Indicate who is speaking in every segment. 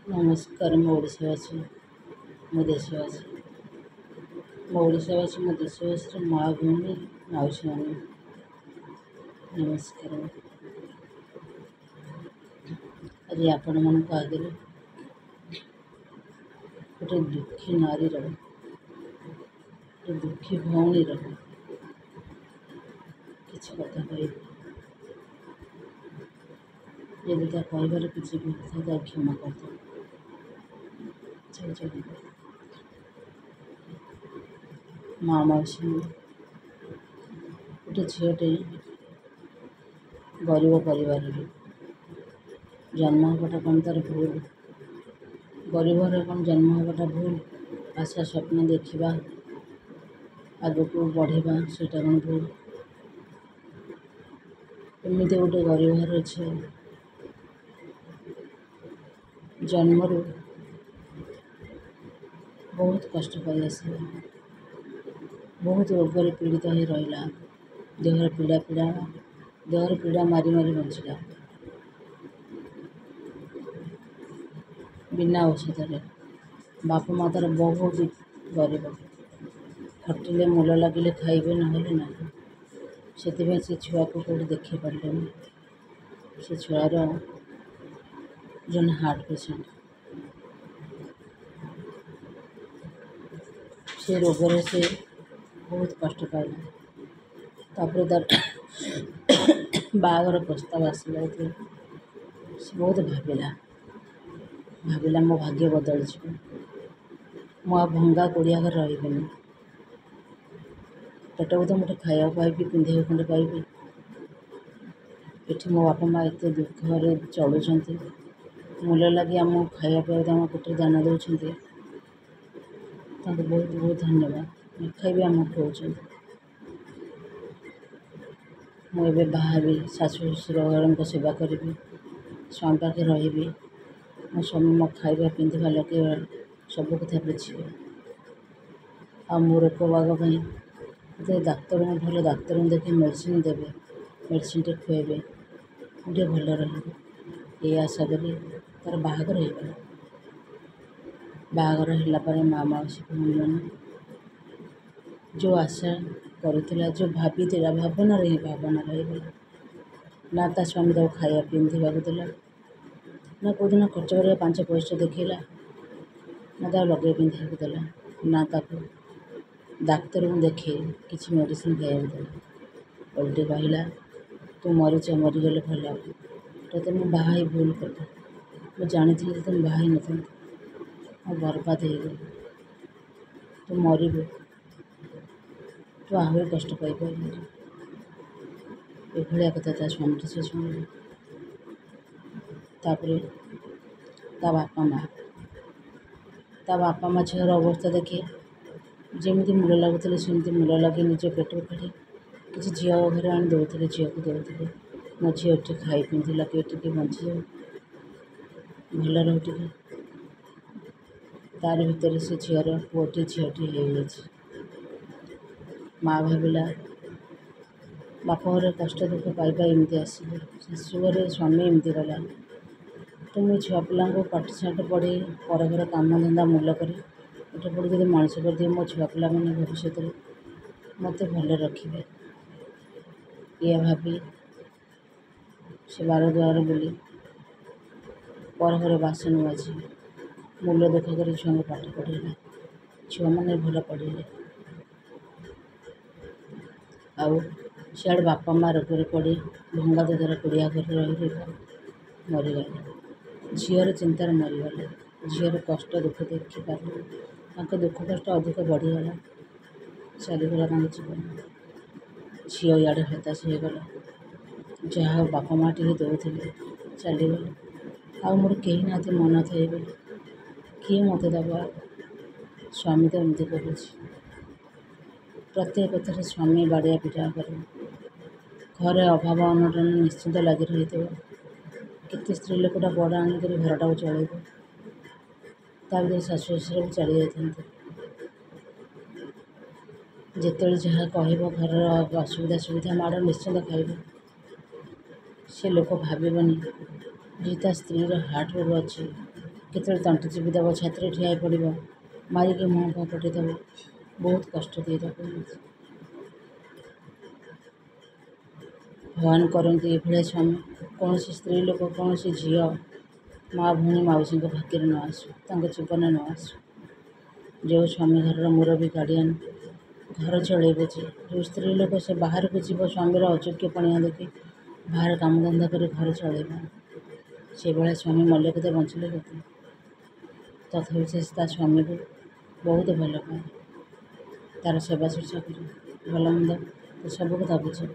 Speaker 1: ନମସ୍କାର। ମୋ ଓଡ଼ିଶାବାସୀ, ମୋ ଦେଶବାସୀ, ମୋ ଦେଶବାସୀର ମା ଭଉଣୀ ମାଉସୀମାନେ ନମସ୍କାର। ଆଜି ଆପଣମାନଙ୍କ ଆଗରେ ଗୋଟେ ଦୁଃଖୀ ନାରୀର, ଗୋଟେ ଦୁଃଖୀ ଭଉଣୀର କିଛି କଥା କହିବି। ଯଦି ତା କହିବାର କିଛି ଭୁଲ ଥାଏ ତାକୁ କ୍ଷମା କରିଦେବ। ମା ମାଉସୀ, ଗୋଟେ ଝିଅଟେ ଗରିବ ପରିବାରରେ ଜନ୍ମ ହେବାଟା କ'ଣ ତା'ର ଭୁଲ? ଗରିବ ଘରେ କ'ଣ ଜନ୍ମ ହେବାଟା ଭୁଲ? ଆଶା ସ୍ୱପ୍ନ ଦେଖିବା, ଆଗକୁ ବଢ଼ିବା, ସେଇଟା କ'ଣ ଭୁଲ? ଏମିତି ଗୋଟେ ଗରିବ ଘରର ଝିଅ ଜନ୍ମରୁ ବହୁତ କଷ୍ଟ ପାଇ ଆସିଲା, ବହୁତ ରୋଗରେ ପୀଡ଼ିତ ହୋଇ ରହିଲା, ଦେହର ପୀଡ଼ା ମାରି ମାରି ବଞ୍ଚିଲା ବିନା ଔଷଧରେ। ବାପା ମା' ତା'ର ବହୁତ ଗରିବ, ଖଟିଲେ ମୂଲ ଲାଗିଲେ ଖାଇବେ, ନହେଲେ ନାହିଁ। ସେଥିପାଇଁ ସେ ଛୁଆକୁ କେଉଁଠି ଦେଖାଇ ପାରିଲେନି। ସେ ଛୁଆର ଜଣେ ହାର୍ଟ ପେସେଣ୍ଟ, ସେ ରୋଗରେ ସେ ବହୁତ କଷ୍ଟ ପାଇଲା। ତାପରେ ତା'ର ବାହାଘର ପ୍ରସ୍ତାବ ଆସିଲା ଯେ ସେ ବହୁତ ଭାବିଲା ମୋ ଭାଗ୍ୟ ବଦଳିଯିବ, ମୁଁ ଆଉ ଭଙ୍ଗା କୋଡ଼ିଆ ଘରେ ରହିବିନି। ପେଟକୁ ତ ମୁଠେ ଖାଇବାକୁ ପାଇବି, ପିନ୍ଧିବାକୁ ଖଣ୍ଡେ ପାଇବି। ଏଠି ମୋ ବାପା ମା' ଏତେ ଦୁଃଖରେ ଚଳୁଛନ୍ତି, ମୂଲ ଲାଗି ଆମକୁ ଖାଇବା ପିଇବାକୁ ଆମ ପେଟରେ ଦାନା ଦେଉଛନ୍ତି, ତାଙ୍କୁ ବହୁତ ବହୁତ ଧନ୍ୟବାଦ। ନ ଖାଇବି ଆମକୁ ଖୁଆଉଛନ୍ତି। ମୁଁ ଏବେ ବାହା ହେବି, ଶାଶୁ ଶ୍ୱଶୁରଙ୍କ ସେବା କରିବି, ସ୍ୱାମୀ ପାଖରେ ରହିବି। ମୋ ସ୍ୱାମୀ ମୋ ଖାଇବା ପିନ୍ଧିବା ଲଗେଇବା ସବୁ କଥା ବୁଝିବେ। ଆଉ ମୋ ରୋଗ ବାଗ ପାଇଁ ମୋତେ ଭଲ ଡାକ୍ତରଙ୍କୁ ଦେଖି ମେଡ଼ିସିନ୍ ଦେବେ, ମେଡ଼ିସିନ୍ଟେ ଖୁଆଇବେ, ମୁଁ ଟିକେ ଭଲ ରହିବି। ଏଇ ଆଶା କରି ତା'ର ବାହାଘର ହେଇଗଲା। ବାହାଘର ହେଲା ପରେ ମା ମାଉସୀ ଭଉଣୀମାନେ ଯେଉଁ ଆଶା କରୁଥିଲା, ଯେଉଁ ଭାବିଥିଲା, ଭାବନାରେ ହେଇଗଲା। ନା ତା ସ୍ୱାମୀ ତାକୁ ଖାଇବା ପିନ୍ଧିବାକୁ ଦେଲା, ନା କେଉଁଦିନ ଖର୍ଚ୍ଚ କରିବା 5 ପଇସା ଦେଖେଇଲା, ନା ତାକୁ ଲଗେଇ ପିନ୍ଧିବାକୁ ଦେଲା, ନା ତାକୁ ଡାକ୍ତରଙ୍କୁ ଦେଖେଇ କିଛି ମେଡ଼ିସିନ୍ ଖାଇବାକୁ ଦେଲା। ଓଲଟି କହିଲା, ତୁ ମରିଗଲେ ଭଲ ହେବ। ତୋତେ ମୁଁ ବାହା ହେଇ ଭୁଲ କଲି। ମୁଁ ଜାଣିଥିଲି ଯେ ତୁ ବାହା ହେଇନଥାନ୍ତି। ମୁଁ ବର୍ବାଦ ହେଇଗଲି। ତୁ ମରିବୁ, ତୁ ଆହୁରି କଷ୍ଟ ପାଇପାରିବୁ। ଏଭଳିଆ କଥା ତା ସ୍ୱାମୀଠୁ ସେ ଶୁଣିଲା। ତାପରେ ତା ବାପା ମା' ଝିଅର ଅବସ୍ଥା ଦେଖି ଯେମିତି ମୂଲ ଲାଗୁଥିଲେ ସେମିତି ମୂଲ ଲାଗି ନିଜ ପେଟକୁ କାଢ଼ି କିଛି ଝିଅ ଘରେ ଆଣି ଦେଉଥିଲେ, ଝିଅକୁ ଦେଉଥିଲେ। ମୋ ଝିଅ ଏଠି ଖାଇ ପିନ୍ଧିଲା, ଟିକେ ବଞ୍ଚିଯାଉ, ଭଲ ରହୁ ଟିକେ। ତାରି ଭିତରେ ସେ ଝିଅର ଝିଅଟି ହେଇଯାଇଛି। ମା' ଭାବିଲା ବାପ ଘରେ କଷ୍ଟ ଦୁଃଖ ପାଇବା ଏମିତି ଆସିବ, ଶାଶୁ ଘରେ ସ୍ୱାମୀ ଏମିତି ଗଲା। ତ ମୁଁ ଛୁଆ ପିଲାଙ୍କୁ ପାଠଶାଠ ପଢ଼େଇ ପର ଘର କାମ ଧନ୍ଦା ମୂଲ କରି ପାଠ ପଢ଼ି ଯଦି ମଣିଷ କରିଦିଏ, ମୋ ଛୁଆ ପିଲାମାନେ ଭବିଷ୍ୟତରେ ମୋତେ ଭଲ ରଖିବେ। ଏଇଆ ଭାବି ସେ ବାର ଦୁଆର ବୁଲି ପର ଘର ବାସନ ମାଜି ମୂଲ ଦୁଃଖ କରି ଛୁଆଙ୍କୁ ପାଠ ପଢ଼େଇଲା। ଛୁଆମାନେ ଭଲ ପଢ଼ିଲେ। ଆଉ ସିଆଡ଼େ ବାପା ମା' ରୋଗରେ ପଡ଼ି ଭଙ୍ଗା ଦେହର କୋଡ଼ିଆ ଘରେ ରହି ମରିଗଲେ। ଝିଅର ଚିନ୍ତାରେ ମରିଗଲେ। ଝିଅର କଷ୍ଟ ଦୁଃଖ ଦେଖିପାରିଲେ। ତାଙ୍କ ଦୁଃଖ କଷ୍ଟ ଅଧିକ ବଢ଼ିଗଲା। ଚାଲିଗଲା ତାଙ୍କ ଜୀବନ। ଝିଅ ଇଆଡ଼େ ହତାଶ ହେଇଗଲା। ଯାହା ହଉ ବାପା ମା' ଟିକେ ଦେଉଥିଲେ, ଚାଲିଗଲେ। ଆଉ ମୋର କେହି ନାହାନ୍ତି ମନ ଥାଇ ବୋଲି, କିଏ ମୋତେ ଦେବ? ସ୍ୱାମୀ ତ ଏମିତି କରୁଛି। ପ୍ରତ୍ୟେକ କଥାରେ ସ୍ୱାମୀ ବାଡ଼ିଆ ପିଟା କରେ। ଘରେ ଅଭାବ ଅନଟନ ନିଶ୍ଚିନ୍ତ ଲାଗି ରହିଥିବ। କେତେ ସ୍ତ୍ରୀ ଲୋକଟା ବଡ଼ ଆଣିକରି ଘରଟାକୁ ଚଳେଇବ। ତା ଭିତରେ ଶାଶୁ ଶ୍ୱଶୁର ବି ଚାଲି ଯାଇଥାନ୍ତି। ଯେତେବେଳେ ଯାହା କହିବ, ଘରର ଅସୁବିଧା ସୁବିଧା ମାଡ଼ ନିଶ୍ଚିନ୍ତ ଖାଇବ। ସେ ଲୋକ ଭାବିବନି ଯେ ତା ସ୍ତ୍ରୀର ହାର୍ଟ ରୋଗ ଅଛି କେତେବେଳେ ତଣ୍ଟି ଚିପି ଦେବ, ଛାତିରେ ଠିଆ ହେଇ ପଡ଼ିବ, ମାରିକି ମୁହଁ ଫୁହଁ ପକେଇଦେବ। ବହୁତ କଷ୍ଟ ଦିଏ ତାକୁ। ଭଗବାନ କରନ୍ତି ଏଭଳିଆ ସ୍ୱାମୀ କୌଣସି ସ୍ତ୍ରୀ ଲୋକ, କୌଣସି ଝିଅ, ମା, ଭଉଣୀ, ମାଉସୀଙ୍କ ଭାଗ୍ୟରେ ନ ଆସୁ, ତାଙ୍କ ଜୀବନରେ ନ ଆସୁ। ଯେଉଁ ସ୍ୱାମୀ ଘରର ମୁରବୀ ଗାର୍ଡ଼ିଆନ୍, ଘର ଚଳେଇବ ଯେ, ଯେଉଁ ସ୍ତ୍ରୀ ଲୋକ ସେ ବାହାରକୁ ଯିବ ସ୍ୱାମୀର ଅଯୋଗ୍ୟପଣିଆ ଦେଖି, ବାହାରେ କାମଧନ୍ଦା କରି ଘର ଚଳେଇବ, ସେଭଳିଆ ସ୍ୱାମୀ ମଲେ କେତେ ବଞ୍ଚିଲେ କେତେ। ତଥାପି ସେ ତା ସ୍ୱାମୀକୁ ବହୁତ ଭଲ ପାଏ, ତା'ର ସେବା ଶୁଶ୍ରୂଷା କରେ, ଭଲ ମନ୍ଦ ସେ ସବୁ କଥା ବୁଝେ।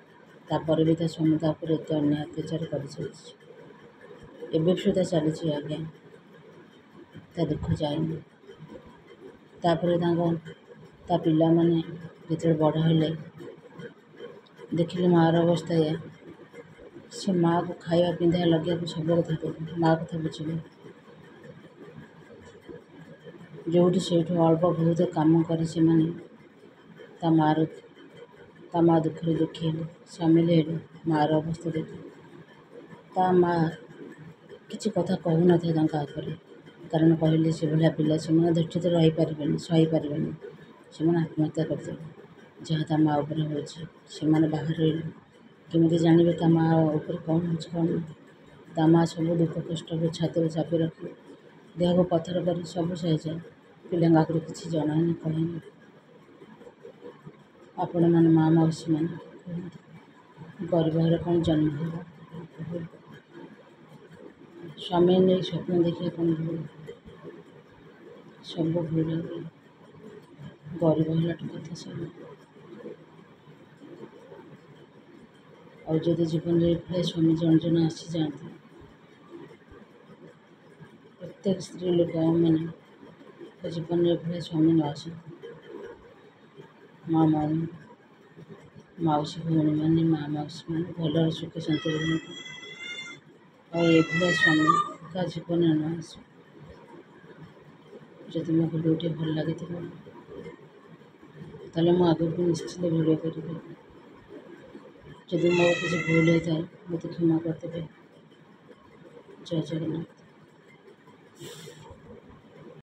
Speaker 1: ତାପରେ ବି ତା ସ୍ୱାମୀ ତା ଉପରେ ଏତେ ଅନ୍ୟାୟ ଅତ୍ୟାଚାର କରିଚାଲିଛି, ଏବେ ସୁଦ୍ଧା ଚାଲିଛି ଆଜ୍ଞା। ତା ଦୁଃଖ ଯାଇନି। ତାପରେ ତା ପିଲାମାନେ ଯେତେବେଳେ ବଡ଼ ହେଲେ, ଦେଖିଲେ ମାଆର ଅବସ୍ଥା ଏଇଆ। ସେ ମାଆକୁ ଖାଇବା ପିନ୍ଧା ଲଗେଇବାକୁ ସବୁ କଥା ଦେବେ, ମାଆ କଥା ବୁଝିବେ। ଯେଉଁଠି ସେଇଠୁ ଅଳ୍ପ ବହୁତ କାମ କରି ସେମାନେ ତା ମାଆ ଦୁଃଖରେ ଦୁଃଖୀ ହେଲେ, ସାମିଲ ହେଲେ। ମାଆର ଅବସ୍ଥା ଦେଖି ତା ମାଆ କିଛି କଥା କହୁନଥାଏ ତାଙ୍କ ଆଗରେ, କାରଣ କହିଲେ ସେଭଳିଆ ପିଲା ସେମାନେ ଧୈର୍ଯ୍ୟ ଧରି ରହିପାରିବେନି, ସହିପାରିବେନି, ସେମାନେ ଆତ୍ମହତ୍ୟା କରିଦେବେ। ଯାହା ତା ମାଆ ଉପରେ ହେଉଛି, ସେମାନେ ବାହାରେ ରହିଲେ କେମିତି ଜାଣିବେ ତା ମାଆ ଉପରେ କ'ଣ ହେଉଛି କ'ଣ ନାହିଁ। ତା ମାଆ ସବୁ ଦୁଃଖ କଷ୍ଟକୁ ଛାତିରେ ଚାପି ରଖି, ଦେହକୁ ପଥର କରି ସବୁ ସହିଯାଏ, ପିଲାଙ୍କ ଆଗରେ କିଛି ଜଣାଏନି, କହେନି। ଆପଣମାନେ ମା, ମାଉସୀମାନେ କୁହନ୍ତୁ, ଗରିବ ଘରେ କ'ଣ ଜନ୍ମ ହେବ? ସ୍ୱାମୀ ନେଇ ସ୍ୱପ୍ନ ଦେଖିବା କ'ଣ ଭୁଲ? ସବୁ ଭୁଲ ହେଇଗଲା। ଗରିବ ହେଲାଠୁ କଥା ସବୁ। ଆଉ ଯଦି ଜୀବନରେ ଏଭଳିଆ ସ୍ୱାମୀ ଜଣେ ଜଣେ ଆସିଯାଆନ୍ତି, ପ୍ରତ୍ୟେକ ସ୍ତ୍ରୀ ଲୋକମାନେ ଜୀବନରେ ଏଭଳିଆ ସ୍ୱାମୀ ନ ଆସନ୍ତି, ମାଉସୀ ଭଉଣୀମାନେ, ମା, ମାଉସୀମାନେ ଭଲରେ ସୁଖ ଶାନ୍ତିରେ ରୁହନ୍ତୁ। ଆଉ ଏଭଳିଆ ସ୍ୱାମୀ କାହା ଜୀବନରେ ନ ଆସୁ। ଯଦି ମୋ ଭିଡ଼ିଓଟି ଭଲ ଲାଗିଥିବ ତାହେଲେ ମୁଁ ଆଗକୁ ନିଶ୍ଚିତ ଭିଡ଼ିଓ କରିବି। ଯଦି ମୋର କିଛି ଭୁଲ ହେଇଥାଏ ମୋତେ କ୍ଷମା କରିଦେବେ। ଜୟ ଜଗନ୍ନାଥ।